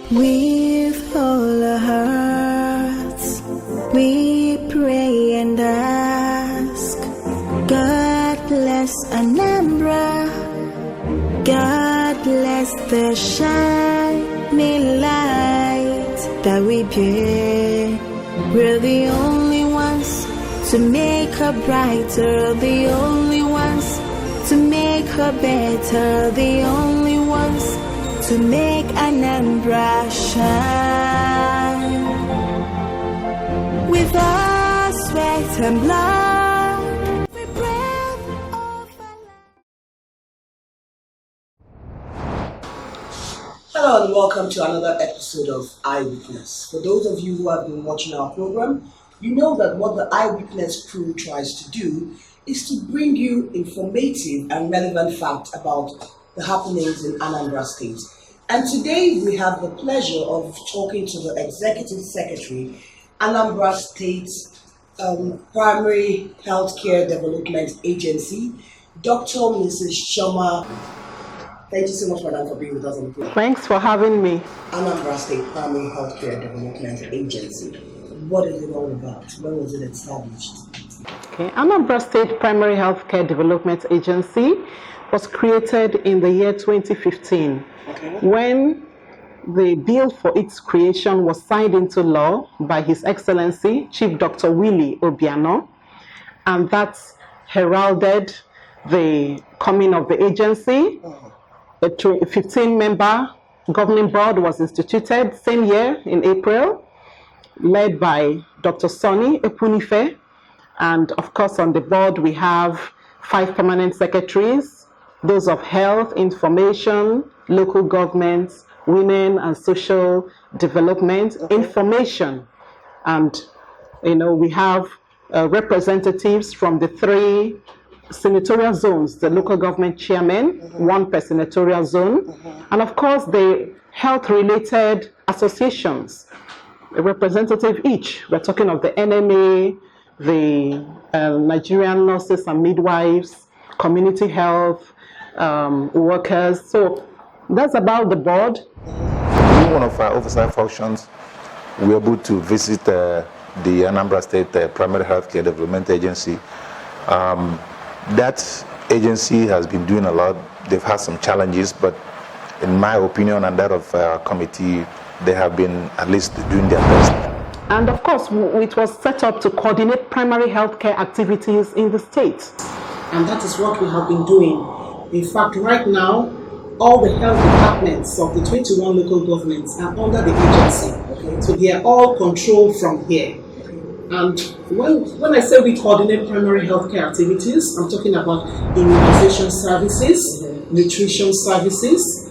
With all our hearts, we pray and ask, God bless Anambra, God bless the shining light that we bear. We're the only ones to make her brighter, the only ones to make her better, the only ones to make Anambra shine. With our sweat and blood, we breath of our life. Hello and welcome to another episode of iWitness. For those of you who have been watching our program, you know that what the iWitness crew tries to do is to bring you informative and relevant facts about the happenings in Anambra State. And today we have the pleasure of talking to the Executive Secretary, Anambra State Primary Healthcare Development Agency, Dr. Mrs. Chioma. Thank you so much, Madam, for being with us on the program. Thanks for having me. Anambra State Primary Healthcare Development Agency. What is it all about? When was it established? Okay. Anambra State Primary Healthcare Development Agency was created in the year 2015, when the bill for its creation was signed into law by His Excellency Chief Dr. Willie Obiano, and that heralded the coming of the agency. A 15-member governing board was instituted same year in April, led by Dr. Sonny Epunife, and of course on the board we have 5 permanent secretaries, those of health, information, local governments, women and social development, information, and we have representatives from the 3 senatorial zones, the local government chairman, 1 per senatorial zone, and of course the health-related associations, a representative each. We're talking of the NMA, the Nigerian Nurses and Midwives, community health workers. So that's about the board. In one of our oversight functions, we were able to visit the Anambra State Primary Healthcare Development Agency. That agency has been doing a lot. They've had some challenges, but in my opinion and that of our committee, they have been at least doing their best. And of course, it was set up to coordinate primary healthcare activities in the state. And that is what we have been doing. In fact, right now, all the health departments of the 21 local governments are under the agency. So they are all controlled from here. And when I say we coordinate primary healthcare activities, I'm talking about immunization services, nutrition services,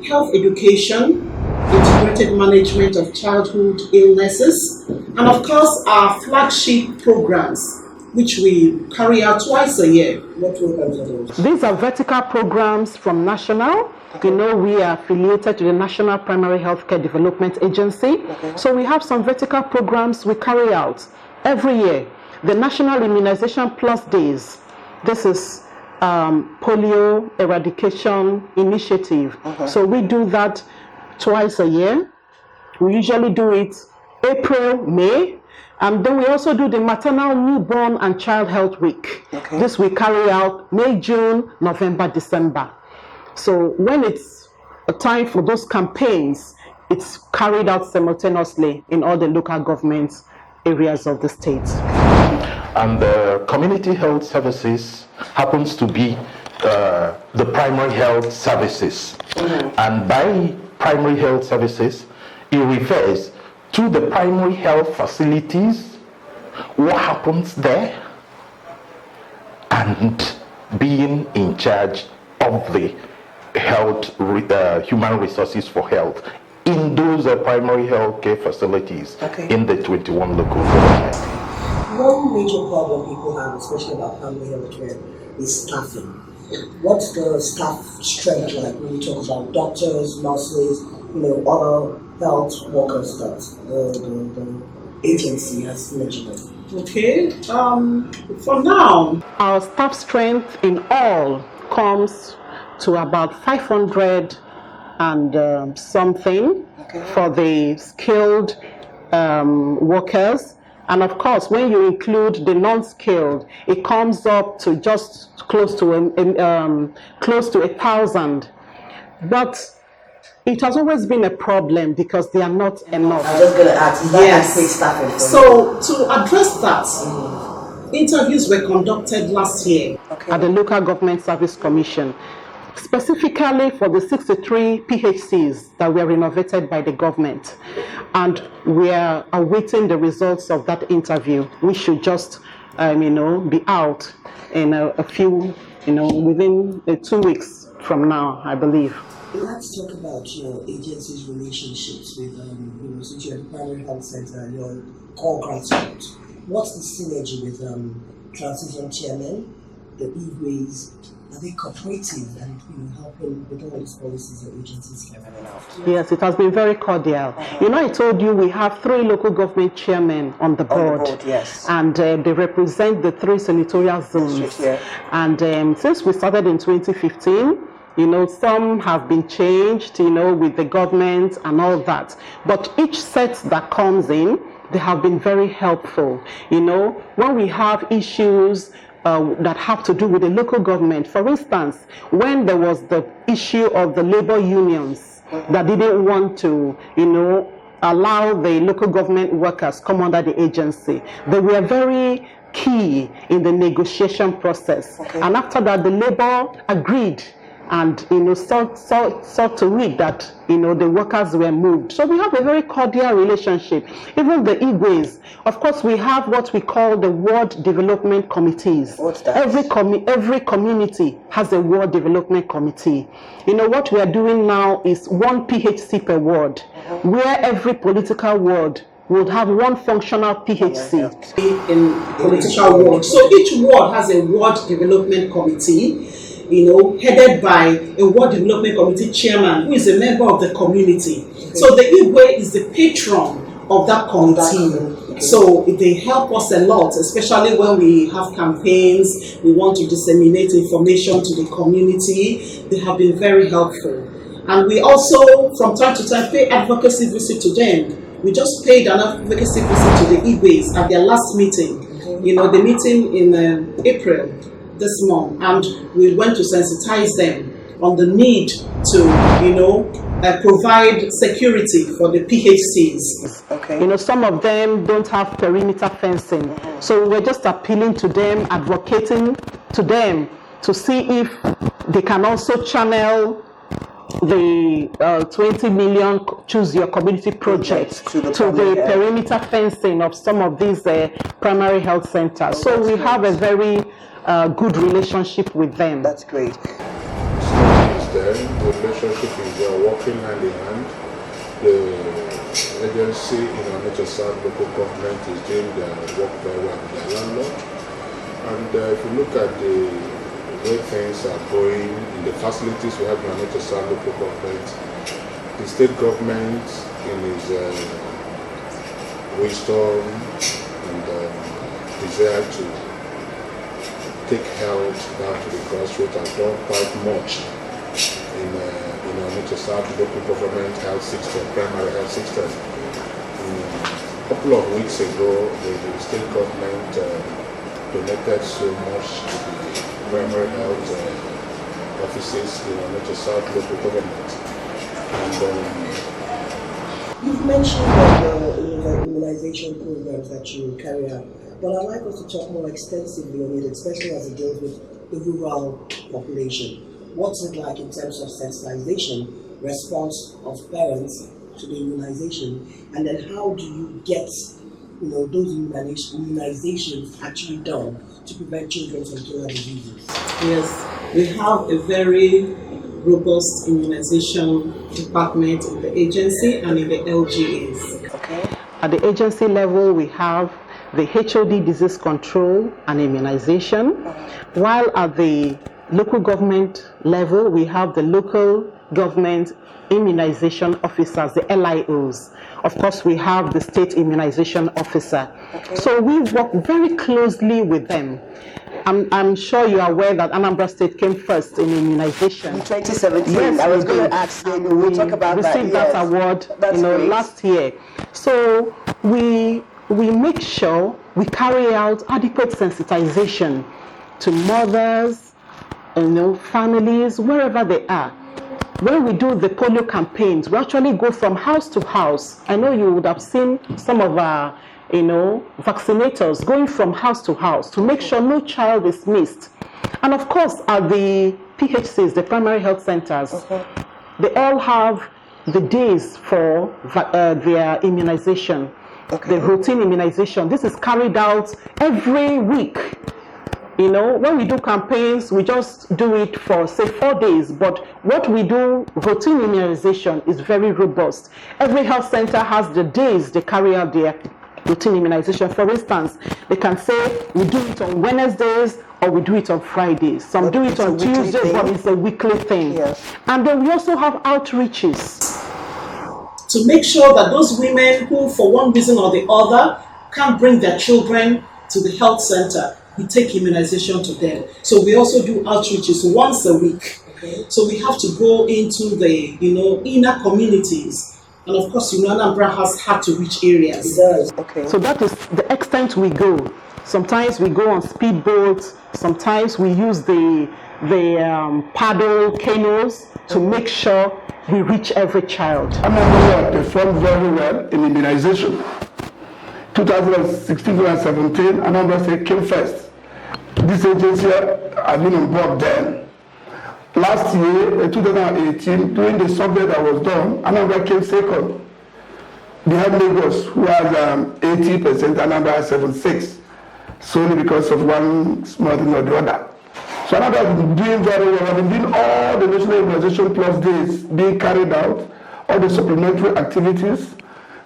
health education, integrated management of childhood illnesses, and of course our flagship programs, which we carry out twice a year. What programs are those? These are vertical programs from national. We are affiliated to the National Primary Healthcare Development Agency. So we have some vertical programs we carry out every year. The National Immunization Plus Days. This is polio eradication initiative. So we do that twice a year. We usually do it April, May, and then we also do the Maternal, Newborn and Child Health Week. This we carry out May, June, November, December. So when it's a time for those campaigns, it's carried out simultaneously in all the local government areas of the state. And the community health services happens to be the primary health services. And by primary health services, it refers to the primary health facilities, what happens there, and being in charge of the health, human resources for health in those primary health care facilities in the 21 local governments. One major problem people have, especially about primary health care, is staffing. What's the staff strength like when you talk about doctors, nurses, other health workers that the agency has mentioned? For now, our staff strength in all comes to about 500 and something for the skilled workers. And of course, when you include the non-skilled, it comes up to just close to 1,000. But it has always been a problem because they are not enough. I was just going to ask, is that adequate staffing for So to address that, interviews were conducted last year at the Local Government Service Commission, specifically for the 63 PHCs that were renovated by the government. And we are awaiting the results of that interview. We should just, be out in a few, within 2 weeks from now, I believe. Let's talk about your agency's relationships with, since you're the primary health center, your core grassroots. What's the synergy with transition chairmen, the e-ways? Are they cooperative and helping with all these policies your agencies carrying out? Yes, it has been very cordial. I told you we have 3 local government chairmen on the board. Yes. And they represent the 3 senatorial zones. And since we started in 2015, some have been changed, with the government and all that. But each set that comes in, they have been very helpful. When we have issues that have to do with the local government, for instance, when there was the issue of the labor unions that didn't want to, allow the local government workers come under the agency, they were very key in the negotiation process. And after that, the labor agreed and sought to read that the workers were moved. So we have a very cordial relationship. Even the Igwes, of course, we have what we call the ward development committees. What's that? Every community has a ward development committee. What we are doing now is 1 PHC per ward, where every political ward would have 1 functional PHC. In political ward. So each ward has a ward development committee, headed by a ward development committee chairman who is a member of the community. So the Igwe is the patron of that committee. So they help us a lot, especially when we have campaigns, we want to disseminate information to the community. They have been very helpful. And we also, from time to time, pay advocacy visit to them. We just paid an advocacy visit to the Igwes at their last meeting. The meeting in April this month, and we went to sensitize them on the need to, provide security for the PHCs. Some of them don't have perimeter fencing. So we're just appealing to them, advocating to them to see if they can also channel the 20 million Choose Your Community project to the perimeter fencing of some of these primary health centers. So we have a very good relationship with them. That's great. The relationship is working hand in hand. The agency in our nature south local government is doing their work very well with their landlord. And if you look at the way things are going in the facilities we have in our nature south local government, the state government in its wisdom and desire to take health down to the grassroots has done quite much in our nature south local government health system, primary health system. A couple of weeks ago, the state government donated so much to the primary health offices in our nature south local government. And you've mentioned the immunization programs that you carry out, but I'd like us to talk more extensively on it, especially as it deals with the rural population. What's it like in terms of sensitization, response of parents to the immunization, and then how do you get those immunizations actually done to prevent children from killer diseases? Yes, we have a very robust immunization department in the agency and in the LGAs. At the agency level, we have the HOD disease control and immunization, while at the local government level, we have the local government immunization officers, the LIOs. Of course, we have the state immunization officer. So we work very closely with them. I'm sure you are aware that Anambra State came first in immunization. In 2017, Yes, I was we going did. to ask you, And we'll talk about that. received that award, That's great. last year. So we make sure we carry out adequate sensitization to mothers, families, wherever they are. When we do the polio campaigns, we actually go from house to house. I know you would have seen some of our, vaccinators going from house to house to make sure no child is missed. And of course, at the PHCs, the primary health centers, they all have the days for their immunization, the routine immunization. This is carried out every week. When we do campaigns, we just do it for, say, 4 days. But what we do, routine immunization, is very robust. Every health center has the days they carry out their routine immunization. For instance, they can say we do it on Wednesdays or we do it on Fridays. Some do it on Tuesdays, but it's a weekly thing. Yes. And then we also have outreaches. To make sure that those women who, for one reason or the other, can't bring their children to the health center, we take immunization to them. So we also do outreaches once a week. So we have to go into the, inner communities. And of course, Anambra has had to reach areas. It does. So that is the extent we go. Sometimes we go on speedboats. Sometimes we use the paddle canoes to make sure we reach every child. Anambra performed very well in immunization. 2016-2017, Anambra State came first. This agency had been on board then. Last year, 2018, during the survey that was done, Anambra came second. Behind Lagos, who has 80%, Anambra has 76%, solely because of one small thing or the other. So Anambra has been doing very well. We've been doing all the national immunization plus days being carried out, all the supplementary activities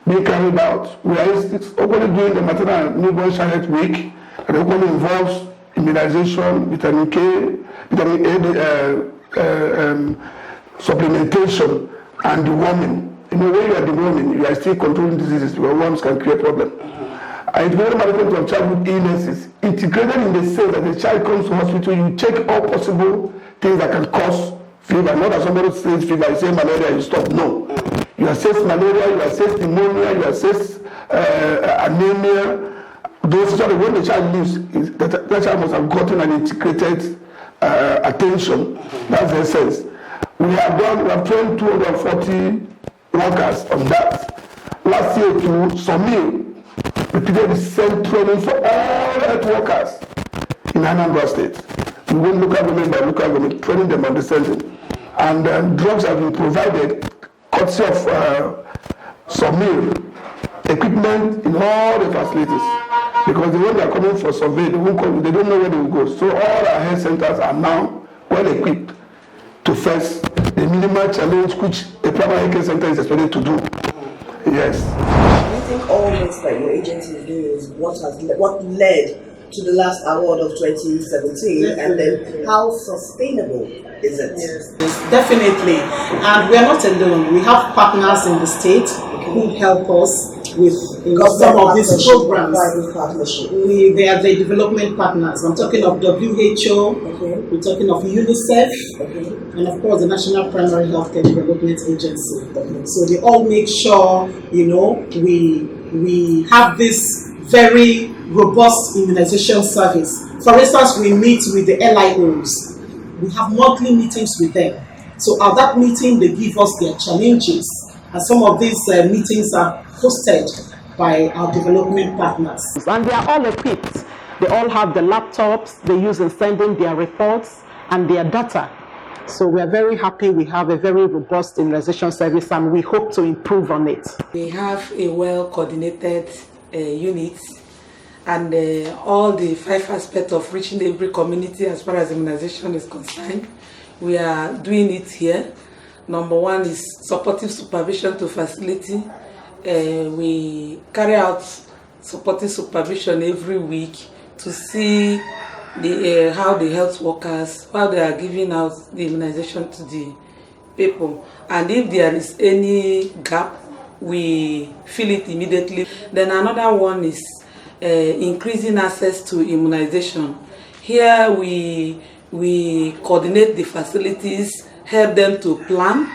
being carried out. We are openly doing the maternal and newborn child health week, and it only involves immunization, vitamin K, vitamin A, supplementation, and deworming. When you are deworming, you are still controlling diseases because worms can create problems. Integrated management of childhood illnesses, integrated in the sense that the child comes to hospital, you check all possible things that can cause fever. Not that somebody says fever, you say malaria, you stop. No. You assess malaria, you assess pneumonia, you assess anemia. Those are when the child leaves, that child must have gotten an integrated attention. That's the essence. We have trained 240 workers on that. Last year to Somil repeated the same training for all health workers in Anambra State. We went local government by local government, training them on the same thing. And drugs have been provided, courtesy of Somil, equipment in all the facilities. Because the one they are coming for survey, they don't know where they will go. So all our health centers are now well equipped to face the minimal challenge which a primary care center is expected to do. Yes. Do you think all this that your agency is doing is what led to the last award of 2017, and then how sustainable is it? Yes, definitely. And we are not alone. We have partners in the state who help us with some of these programs. They are the development partners. I'm talking of WHO, we're talking of UNICEF, and of course the National Primary Healthcare Development Agency. So they all make sure, we have this very robust immunization service. For instance, we meet with the LIOs. We have monthly meetings with them. So at that meeting, they give us their challenges. And some of these meetings are hosted by our development partners. And they are all equipped. They all have the laptops they use in sending their reports and their data. So we are very happy we have a very robust immunization service, and we hope to improve on it. We have a well-coordinated unit, and all the 5 aspects of reaching every community as far as immunization is concerned, we are doing it here. Number 1 is supportive supervision to facility. We carry out supportive supervision every week to see how the health workers, how they are giving out the immunization to the people. And if there is any gap, we fill it immediately. Then another one is increasing access to immunization. Here we coordinate the facilities, help them to plan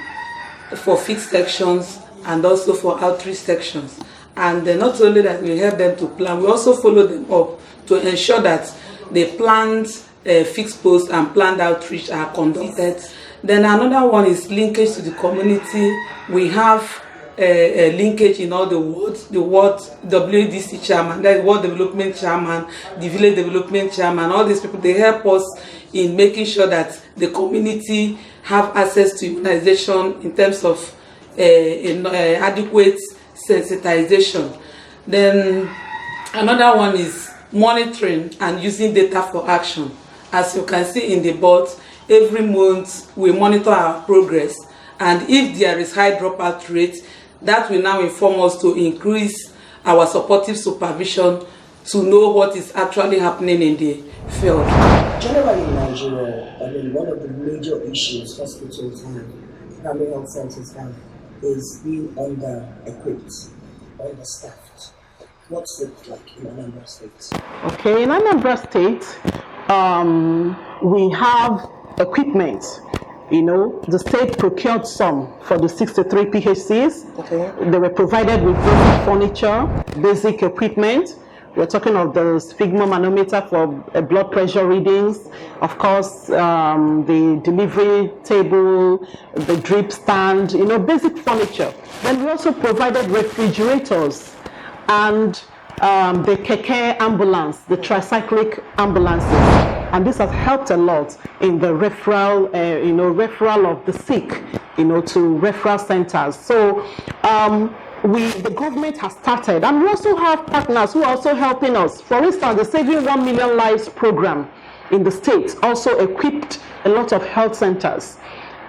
for fixed sections and also for outreach sections. And not only that we help them to plan, we also follow them up to ensure that the planned fixed posts and planned outreach are conducted. Then another one is linkage to the community. We have a linkage in all the wards, the ward WDC chairman, that is ward development chairman, the village development chairman, all these people, they help us in making sure that the community have access to immunization in terms of adequate sensitization. Then another one is monitoring and using data for action. As you can see in the board, every month we monitor our progress, and if there is high dropout rate, that will now inform us to increase our supportive supervision to know what is actually happening in the field. Generally in Nigeria, one of the major issues hospitals have, primary health centers have, is being under-equipped, understaffed. What's it like in Anambra State? Okay, in Anambra State, we have equipment. The state procured some for the 63 PHCs. Okay. They were provided with basic furniture, basic equipment. We're talking of the sphygmomanometer for blood pressure readings, of course, the delivery table, the drip stand, basic furniture. Then we also provided refrigerators and the keke ambulance, the tricyclic ambulances. And this has helped a lot in the referral, referral of the sick, to referral centers. So the government has started, and we also have partners who are also helping us. For instance, the Saving 1 Million Lives program in the state also equipped a lot of health centers.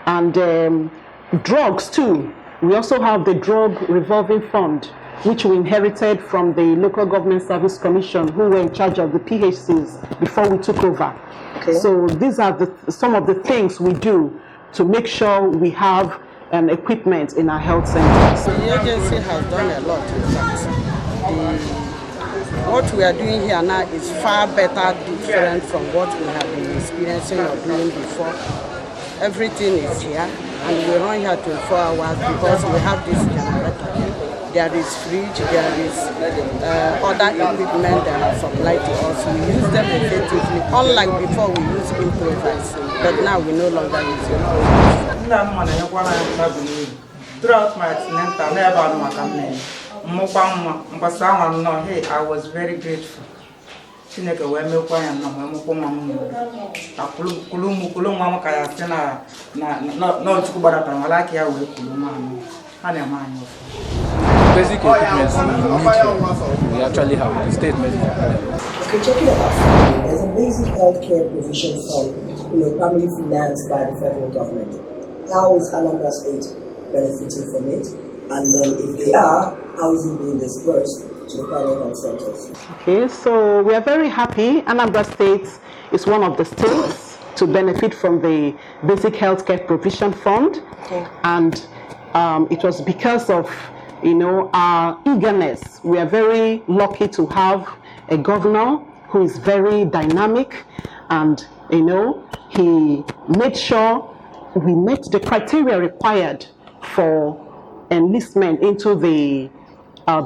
And drugs too. We also have the drug revolving fund, which we inherited from the Local Government Service Commission, who were in charge of the PHCs before we took over. Okay. So these are some of the things we do to make sure we have equipment in our health centers. The agency has done a lot, in fact. What we are doing here now is far better different from what we have been experiencing or doing before. Everything is here, and we run here 24 hours because we have this generator. There is fridge, there is other equipment that are supplied to us. We use them effectively, unlike before we used improvise, but now we no longer use improvise. Throughout my I was very grateful. Basic equipment we actually have the state medical. Okay, talking about funding, there's a basic healthcare provision fund, primarily financed by the federal government. How is Anambra State benefiting from it? And then if they are, how is it being dispersed to the primary health centers? Okay, so we are very happy. Anambra State is one of the states to benefit from the basic healthcare provision fund. Okay. And it was because of our eagerness. We are very lucky to have a governor who is very dynamic, and he made sure we met the criteria required for enlistment into the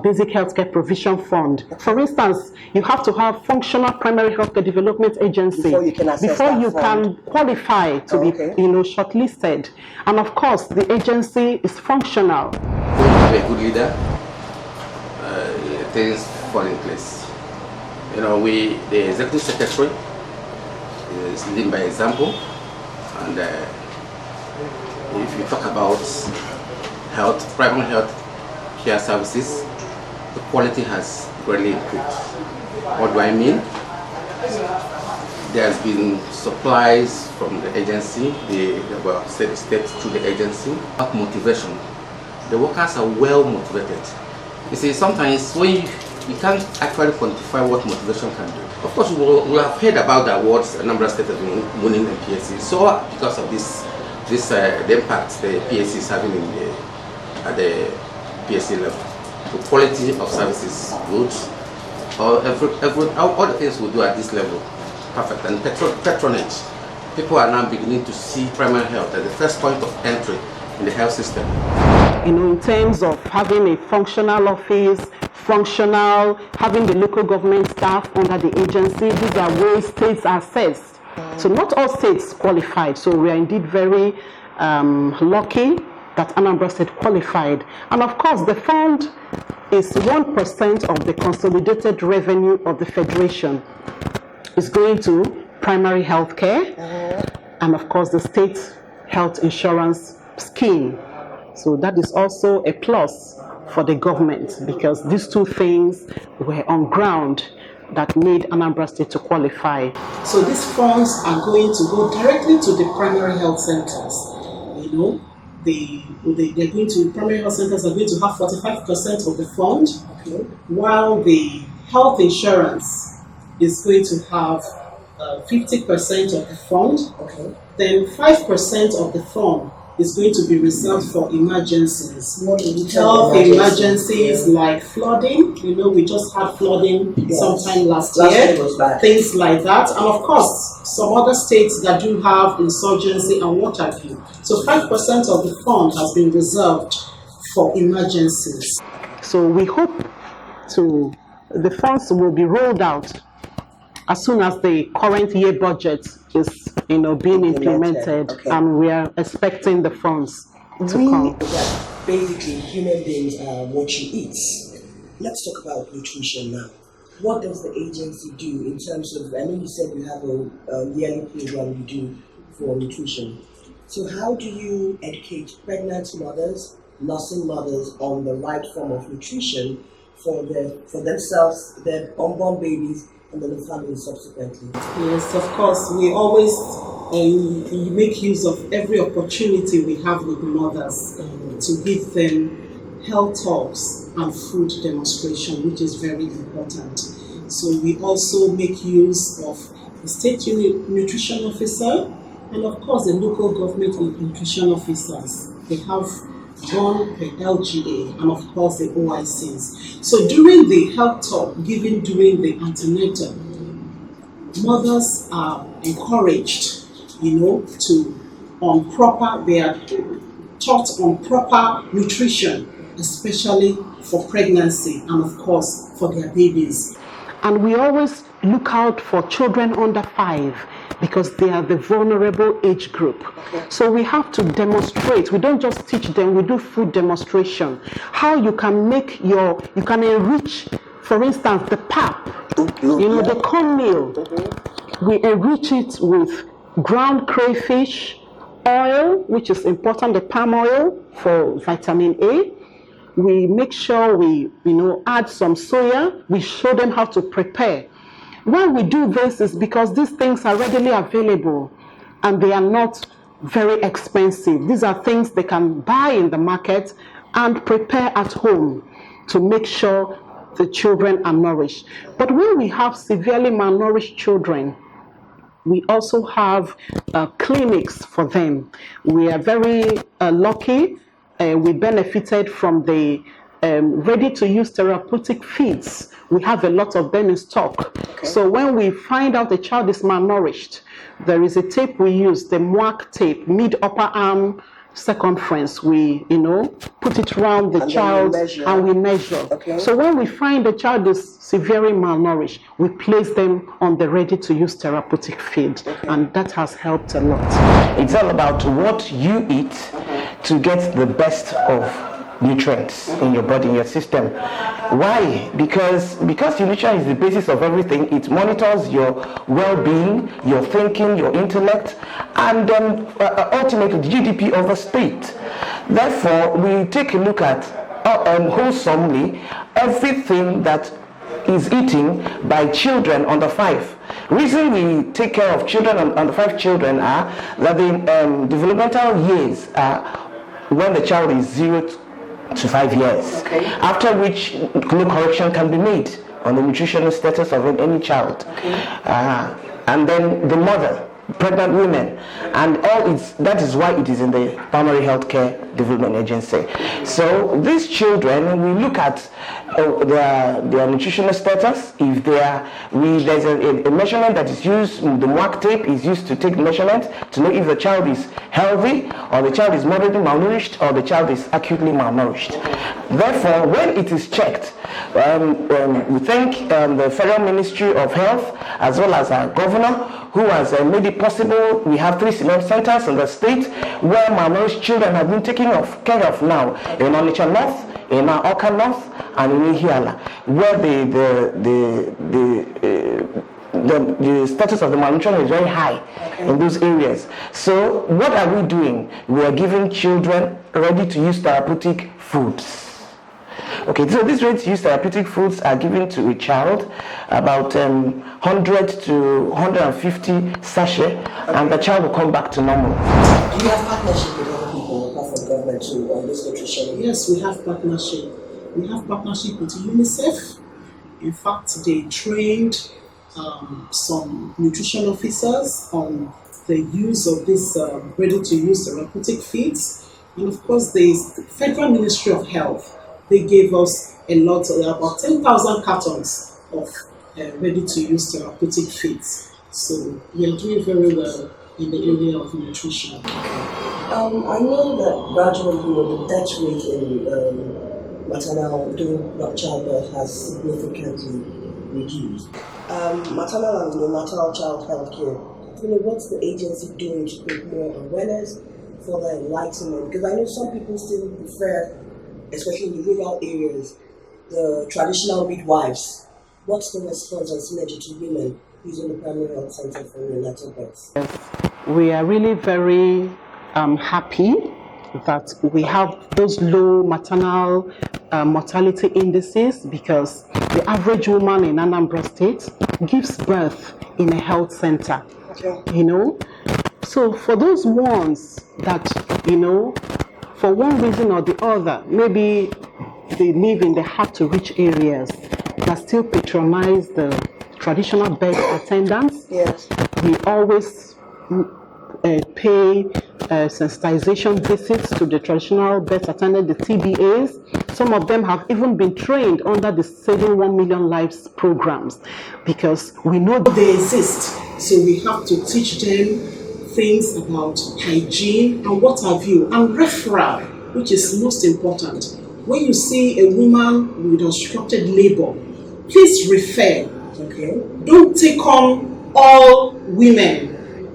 basic healthcare provision fund. For instance, you have to have functional primary healthcare development agency before you can qualify to be shortlisted. And of course, the agency is functional. A good leader, things fall in place. The executive secretary is leading by example, and if you talk about primary health care services, the quality has greatly improved. What do I mean? There has been supplies from the agency, the state to the agency. About motivation, the workers are well motivated. You see, sometimes when you can't actually quantify what motivation can do. Of course, we have heard about the awards Anambra State has been winning in PSC. So because of the impact the PSC is having at the PSC level, the quality of services is good. All the things we do at this level perfect. And patronage. People are now beginning to see primary health as the first point of entry in the health system. In terms of having a functional office, having the local government staff under the agency, these are ways states are assessed. So not all states qualified. So we are indeed very lucky that Anambra State qualified. And of course, the fund is 1% of the consolidated revenue of the Federation. It's going to primary health care and of course the state health insurance scheme. So that is also a plus for the government because these two things were on ground that made Anambra State to qualify. So these funds are going to go directly to the primary health centers. They're going to, primary health centers are going to have 45% of the fund, while the health insurance is going to have 50% of the fund. Then 5% of the fund is going to be reserved for emergencies. Health emergencies like flooding. We just had flooding sometime last year. Things like that. And of course, some other states that do have insurgency and what have you. So 5% of the fund has been reserved for emergencies. So we hope the funds will be rolled out as soon as the current year budget is being implemented, and we are expecting the funds to come. Basically, human beings are what you eat. Let's talk about nutrition now. What does the agency do in terms of, I know you said you have a yearly program you do for nutrition. So how do you educate pregnant mothers, nursing mothers on the right form of nutrition for themselves, their unborn babies, and then the family subsequently? Yes, of course. We always make use of every opportunity we have with mothers to give them health talks and food demonstration, which is very important. So we also make use of the state nutrition officer and of course the local government nutrition officers. They have done the LGA and of course the OICs. So during the health talk given during the antenatal, mothers are encouraged, they are taught on proper nutrition, especially for pregnancy and of course for their babies. And we always look out for children under 5 because they are the vulnerable age group. So we have to demonstrate. We don't just teach them, we do food demonstration. How you can you can enrich, for instance, the pap, the cornmeal. We enrich it with ground crayfish, oil, which is important, the palm oil for vitamin A. We make sure we, add some soya. We show them how to prepare. Why we do this is because these things are readily available and they are not very expensive. These are things they can buy in the market and prepare at home to make sure the children are nourished. But when we have severely malnourished children, we also have clinics for them. We are very lucky. We benefited from the ready-to-use therapeutic feeds. We have a lot of them in stock. So when we find out a child is malnourished, there is a tape we use, the MWAC tape, mid-upper arm circumference. We, put it around the child and we measure. So when we find the child is severely malnourished, we place them on the ready-to-use therapeutic feed, and that has helped a lot. It's all about what you eat to get the best of nutrients in your body, in your system. Why? Because nutrition is the basis of everything. It monitors your well-being, your thinking, your intellect, and ultimately the GDP of a state. Therefore, we take a look at wholesomely everything that is eaten by children under 5. Reason we take care of children under 5 children are that the developmental years are when the child is 0 to 5 years, after which no correction can be made on the nutritional status of any child. And then the mother pregnant women, and that is why it is in the Primary Healthcare Development Agency. So these children, we look at their nutritional status. If there's a measurement that is used, the mark tape is used to take the measurement to know if the child is healthy, or the child is moderately malnourished, or the child is acutely malnourished. Therefore, when it is checked, we thank the Federal Ministry of Health as well as our governor, who has made it possible. We have 3 centers in the state where malnourished children have been taken care of now, in Onitsha North, in Oka North, and in Ihiala, where the status of the malnutrition is very high in those areas. So what are we doing? We are giving children ready-to-use therapeutic foods. Okay, so these ready-to-use therapeutic foods are given to a child, about 100 to 150 sachet, and the child will come back to normal. Do you have partnership with other people apart from government too on this nutrition? Yes, we have partnership. We have partnership with UNICEF. In fact, they trained some nutrition officers on the use of this ready-to-use therapeutic feeds. And of course, the Federal Ministry of Health, they gave us a lot, about 10,000 cartons of ready-to-use therapeutic feeds. So we are doing very well in the area of nutrition. I know that gradually, the death rate in maternal during childbirth has significantly reduced. Maternal and neonatal child health care, what's the agency doing to create more awareness, further enlightenment? Because I know some people still prefer, especially in the rural areas, the traditional midwives. What's the response and synergy to women using the primary health center for neonatal births? We are really very happy that we have those low maternal mortality indices, because the average woman in Anambra State gives birth in a health center. Okay. So for those ones that, for one reason or the other, maybe they live in the hard-to-reach areas that still patronize the traditional birth attendants. Yes. We always pay sensitization visits to the traditional birth attendant, the TBAs. Some of them have even been trained under the Saving 1 Million Lives programs, because we know they exist. So we have to teach them things about hygiene and what have you, and referral, which is most important. When you see a woman with obstructed labor, please refer. Okay. Don't take on all women.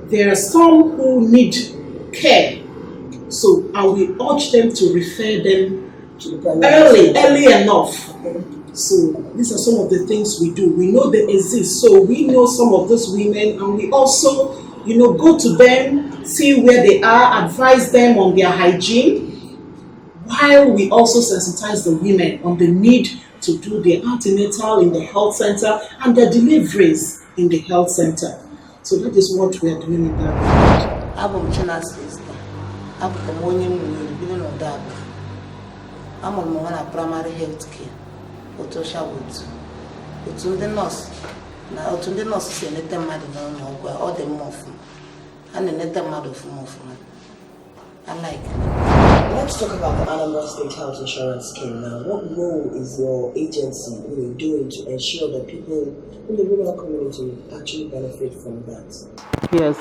There are some who need care. So I will urge them to refer them early enough. Okay. So these are some of the things we do. We know they exist. So we know some of those women, and we also, go to them, see where they are, advise them on their hygiene, while we also sensitize the women on the need to do their antenatal in the health center and their deliveries in the health center. So that is what we are doing in that. I'm on primary health care. It's the nurse. Now, to the nurse, and let them mad or the morph, and then let them mad of morph. I like. Let's talk about the Anambra State Health Insurance Scheme now. What role is your agency doing to ensure that people in the rural community actually benefit from that? Yes,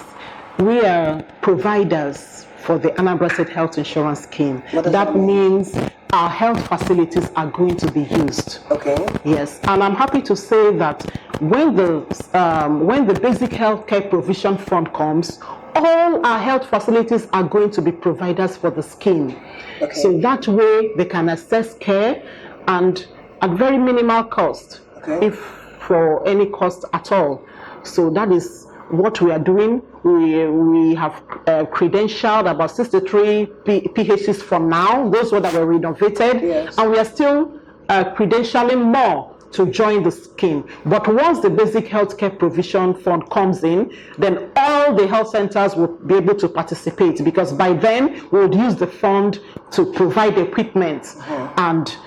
we are providers for the Anambra State Health Insurance Scheme. That means our health facilities are going to be used. Okay. Yes, and I'm happy to say that when the Basic Healthcare Provision Fund comes, all our health facilities are going to be providers for the scheme. Okay. So that way they can access care, and at very minimal cost, if for any cost at all. So that is what we are doing. We have credentialed about 63 PHCs from now, those that were renovated, yes. And we are still credentialing more to join the scheme. But once the Basic Healthcare Provision Fund comes in, then all the health centers will be able to participate, because by then we would use the fund to provide equipment and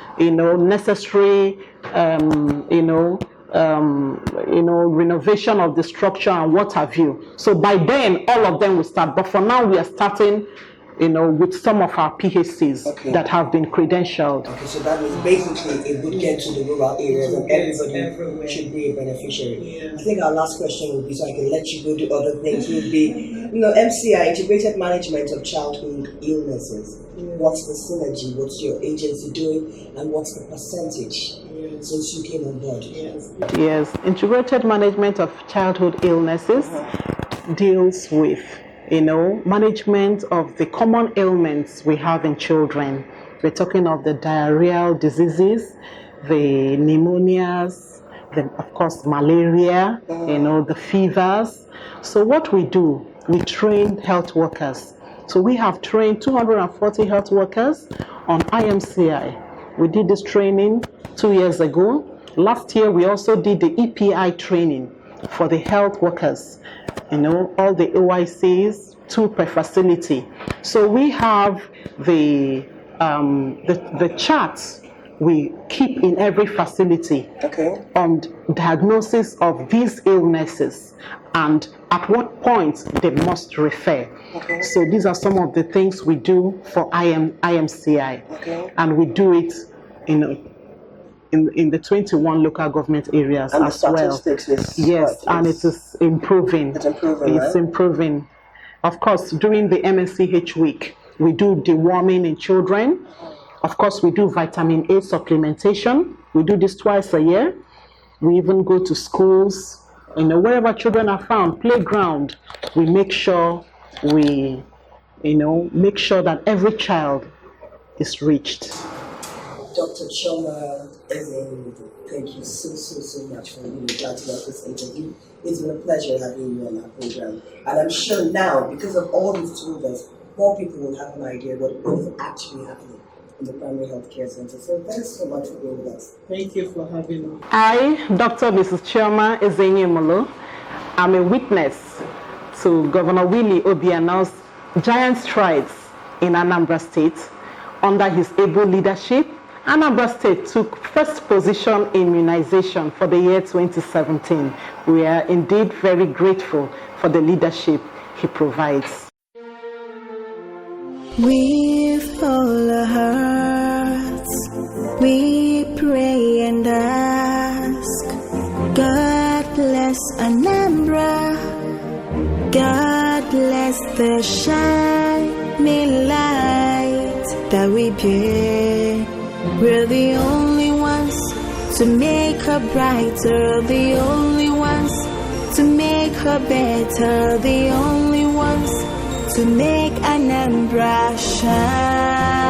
necessary renovation of the structure and what have you. So by then, all of them will start. But for now, we are starting, with some of our PHCs that have been credentialed. Okay, so that means basically it would get to the rural areas and everybody should be a beneficiary. Yeah. I think our last question would be, so I can let you go do other things, would be, MCI, Integrated Management of Childhood Illnesses. What's the synergy? What's your agency doing? And what's the percentage since you came on board? Yes, Integrated Management of Childhood Illnesses deals with management of the common ailments we have in children. We're talking of the diarrheal diseases, the pneumonias, of course, malaria, the fevers. So what we do, we train health workers. So we have trained 240 health workers on IMCI. We did this training 2 years ago. Last year, we also did the EPI training for the health workers. All the OICs, 2 per facility. So we have the charts we keep in every facility on diagnosis of these illnesses and at what point they must refer. So these are some of the things we do for IMCI, and we do it in the 21 local government areas and as well. Yes, and it is improving. It's improving. It's improving. Of course, during the MSCH week, we do deworming in children. Of course, we do vitamin A supplementation. We do this twice a year. We even go to schools, wherever children are found, playground. We make sure make sure that every child is reached. Dr. Chioma Ezenyimulu, thank you so much for being glad to have this interview. It's been a pleasure having you on our program. And I'm sure now, because of all you've told us, more people will have an idea what is actually happening in the primary health care center. So thanks so much for being with us. Thank you for having me. I, Dr. Mrs. Chioma Ezenyimulu, I'm a witness to Governor Willie Obiano's giant strides in Anambra State. Under his able leadership, Anambra State took first position in immunization for the year 2017. We are indeed very grateful for the leadership he provides. With all our hearts, we pray and ask, God bless Anambra, God bless the shining light that we bear. We're the only ones to make her brighter, the only ones to make her better, the only ones to make Anambra shine.